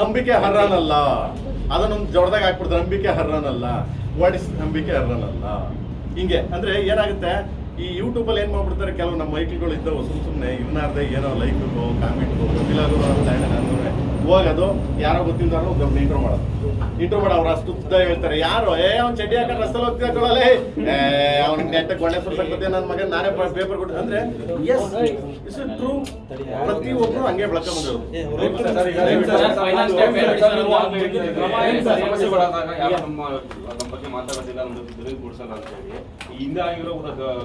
ನಂಬಿಕೆ ಹರ್ರನಲ್ಲ, ಅದನ್ನೊಂದು ಜೋರದಾಗ ಹಾಕ್ಬಿಡ್ತಾರೆ. ನಂಬಿಕೆ ಹರ್ರನಲ್ಲ, ವಾಟ್ ಇಸ್ ನಂಬಿಕೆ ಹರ್ರನಲ್ಲ. ಹಿಂಗೆ ಅಂದ್ರೆ ಏನಾಗುತ್ತೆ, ಈ ಯೂಟ್ಯೂಬಲ್ಲಿ ಏನು ಮಾಡ್ಬಿಡ್ತಾರೆ, ಕೆಲವು ನಮ್ಮ ಮೈಕ್ಗಳು ಇದ್ದವು ಸುಮ್ಮನೆ ಇವ್ನಾರ್ದೆ ಏನೋ ಲೈಕ್ಗೋ ಕಾಮೆಂಟ್ಗೋ ಗೊತ್ತಿಲ್ಲದು ಹೋಗೋದು, ಯಾರೋ ಗೊತ್ತಿದ್ದಾರೋ ಒಂದು ಇಂಟ್ರೋ ಮಾಡೋದು. ಇಂಟ್ರೋ ಮಾಡಿ ಅವ್ರು ಅಷ್ಟು ಉದ್ದ ಹೇಳ್ತಾರೆ, ಯಾರು ಅವ್ನು ಚಡ್ಡಿ ಹಾಕೊಂಡು ರಸ್ತಲ್ಲಿ ಹೋಗ್ತಿಕೊಳ್ಳಲೆ, ಅವ್ನಿಗೆ ನೆಟ್ಟಕ್ಕೆ ಒಳ್ಳೆ ಸುರ್ಸಕ್ಕೋದೆ ನನ್ನ ಮಗ ನಾನೇ ಪೇಪರ್ ಕೊಟ್ಟು ಅಂದ್ರೆ ಎಸ್ ಇಸ್ ಟ್ರೂ. ಪ್ರತಿಯೊಬ್ಬರು ಹಂಗೆ ಬೆಳ್ಕೊಂಡ್ಬಂದ್ರು. ಮಾತಾಡೋದಿಲ್ಲ, ನಮ್ದು ದುರ್ಗ ಕೂಡ್ಸಲ್ಲ ಅಂತ ಹೇಳಿ ಹಿಂದೆ ಆಗಿರೋ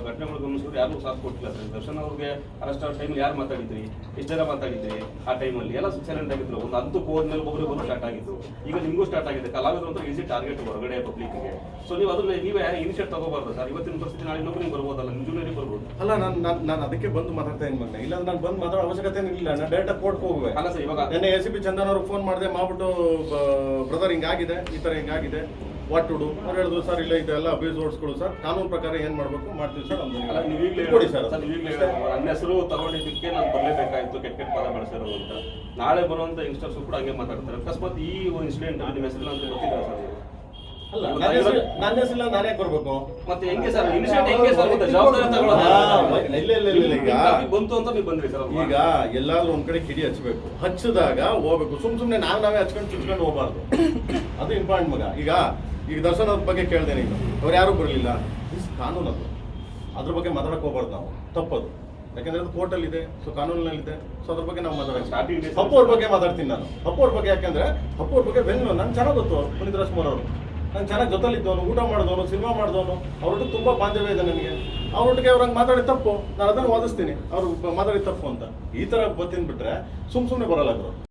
ಘಟನೆಗಳು ಗಮನಿಸಿದ್ರೆ ಯಾರು ಸಾಥ್ ಕೊಟ್ಟಿಲ್ಲ ಸರ್. ದರ್ಶನ್ ಅವ್ರಿಗೆ ಅರೆಸ್ಟ್ ಆಗೋ ಟೈಮಲ್ಲಿ ಯಾರು ಮಾತಾಡಿದ್ರಿ, ಎಷ್ಟು ಜನ ಮಾತಾಡಿದ್ರಿ ಆ ಟೈಮಲ್ಲಿ ಎಲ್ಲ ಸೈಲೆಂಟ್ ಆಗಿದ್ರು. ಒಂದು ಹಂತಕ್ಕೆ ಹೋದ್ಮೇಲೆ ಒಬ್ಬರಿಗೆ ಬಂದು ಸ್ಟಾರ್ಟ್ ಆಗಿತ್ತು. ಈಗ ನಿಮಗೂ ಸ್ಟಾರ್ಟ್ ಆಗಿದೆ. ಕಲಾವಿದರು ಅಂತ ಈಸಿ ಟಾರ್ಗೆಟ್ ಹೊರಗಡೆ ಪಬ್ಲಿಕ್ಗೆ. ಸೊ ನೀವು ಅದನ್ನ ನೀವೇ ಇನಿಷಿಯೇಟ್ ತಗೋಬಾರ್ದು ಸರ್. ಇವತ್ತಿನ ಪರಿಸ್ಥಿತಿ ನಾಳೆ ಇನ್ನೊಬ್ರು ನೀವು ಬರ್ಬೋದಲ್ಲ, ನಿಜವೇ ಬರ್ಬೋದು. ಅಲ್ಲ, ನಾನು ಅದಕ್ಕೆ ಬಂದು ಮಾತಾಡ್ತಾ ಇದ್ದೀನಿ ಮಗನ. ಇಲ್ಲ ನಾನು ಬಂದು ಮಾತಾಡೋ ಅವಶ್ಯಕತೆ ಇಲ್ಲ. ನಾನು ಡೈರೆಕ್ಟ್ ಕೋರ್ಟ್ಗೆ ಹೋಗುವೆ. ಅಲ್ಲ ಸರ್, ಇವಾಗ ನೆನ್ನೆ ACP ಚಂದನ್ ಅವ್ರಿಗೆ ಫೋನ್ ಮಾಡಿದೆ, ಮಾಡ್ಬಿಟ್ಟು ಬ್ರದರ್ ಹಿಂಗಾಗಿದೆ, ಈ ಥರ ಹಿಂಗಾಗಿದೆ, ವಾಟ್ ಟು ಡು ಅವ್ರು ಹೇಳಿದ್ರು. ಸರ್ ಇಲ್ಲ, ಇದೆಲ್ಲ ಅಬ್ಯೂಸ್ ಓಡಿಸ್ಕೊಡು ಸರ್, ಕಾನೂನು ಪ್ರಕಾರ ಏನು ಮಾಡಬೇಕು ಮಾಡ್ತೀವಿ ಸರ್. ಅಲ್ಲ, ನೀವೀಗಲೇ ಕೊಡಿ ಸರ್. ನನ್ನ ಹೆಸರು ತಗೊಂಡಿದ್ದಕ್ಕೆ ನಾನು ಬರಲೇಬೇಕಾಯ್ತು, ಕೆಟ್ಟ ಕೆಟ್ಟ ಪದ ಬಳಸಿರೋದು ಅಂತ. ನಾಳೆ ಬರುವಂತ ಯಂಗ್ಸ್ಟರ್ಸ್ ಕೂಡ ಹಂಗೆ ಮಾತಾಡ್ತಾರೆ. ಅಕಸ್ಮಾತ್ ಈ ಇನ್ಸಿಡೆಂಟ್ ನಿಮ್ಮ ಹೆಸರು ಅಂತ ಗೊತ್ತಿಲ್ಲ ಸರ್. ಅಲ್ಲ, ನನ್ನ ಹೆಸರಿಲ್ಲ, ನಾನೇ ಬರ್ಬೇಕು. ಮತ್ತೆ ಹೆಂಗೆ ಸರ್ ಇನಿಷಿಯೇಟ್ ಹೆಂಗೆ ಸರ್ ಜವಾಬ್ದಾರಿ ತಗೊಳ್ಳೋದು? ಇಲ್ಲ ಈಗ ಬಂತು ಅಂತ ನೀವು ಬಂದ್ರಿ ಸರ್. ಈಗ ಎಲ್ಲಾದ್ರೂ ಒಂದ್ ಕಡೆ ಕಿಡಿ ಹಚ್ಚಬೇಕು. ಹಚ್ಚಿದಾಗ ಹೋಗ್ಬೇಕು. ಸುಮ್ನೆ ನಾವೇ ಹಚ್ಕೊಂಡು ಚುಚ್ಕೊಂಡು ಹೋಗ್ಬಾರ್ದು. ಅದು ಇಂಪಾರ್ಟೆಂಟ್ ಮಗ. ಈಗ ದರ್ಶನ್ ಅವ್ರ ಬಗ್ಗೆ ಕೇಳ್ದೆ ನೀನು, ಅವ್ರು ಯಾರು ಬರಲಿಲ್ಲ. ಕಾನೂನು ಅದು, ಅದ್ರ ಬಗ್ಗೆ ಮಾತಾಡಕ್ ಹೋಗ್ಬಾರ್ದು ನಾವು. ತಪ್ಪದು. ಯಾಕಂದ್ರೆ ಅದು ಕೋರ್ಟಲ್ಲಿ ಇದೆ, ಸೊ ಕಾನೂನಿನಲ್ಲಿದೆ. ಸೊ ಅದ್ರ ಬಗ್ಗೆ ನಾವು ಮಾತಾಡೋದು. ಅಪ್ಪು ಅವ್ರ ಬಗ್ಗೆ ಮಾತಾಡ್ತೀನಿ ನಾನು. ಅಪ್ಪು ಅವ್ರ ಬಗ್ಗೆ ಯಾಕಂದ್ರೆ ಅಪ್ಪು ಅವ್ರ ಬಗ್ಗೆ ಬೆನ್ನು ನಂಗೆ ಚೆನ್ನಾಗಿ ಗೊತ್ತು. ಪುನೀತ್ ರಾಜ್ಕುಮಾರ್ ಅವರು ನಂಗೆ ಚೆನ್ನಾಗಿ ಜೊತೆಲಿದ್ದವನು, ಊಟ ಮಾಡಿದವನು, ಸಿನಿಮಾ ಮಾಡಿದವನು. ಅವ್ರೊಟ್ಟಿಗೆ ತುಂಬಾ ಬಾಂಧವ್ಯ ಇದೆ ನನಗೆ. ಅವ್ರೊಟ್ಟಿಗೆ ಅವ್ರಂಗೆ ಮಾತಾಡಿ ತಪ್ಪು, ನಾನು ಅದನ್ನು ವಾದಿಸ್ತೀನಿ. ಅವ್ರು ಮಾತಾಡಿ ತಪ್ಪು ಅಂತ. ಈ ತರ ಬತ್ತಿನ ಬಿಟ್ರೆ ಸುಮ್ಮನೆ ಬರಲ್ಲ ಅವರು.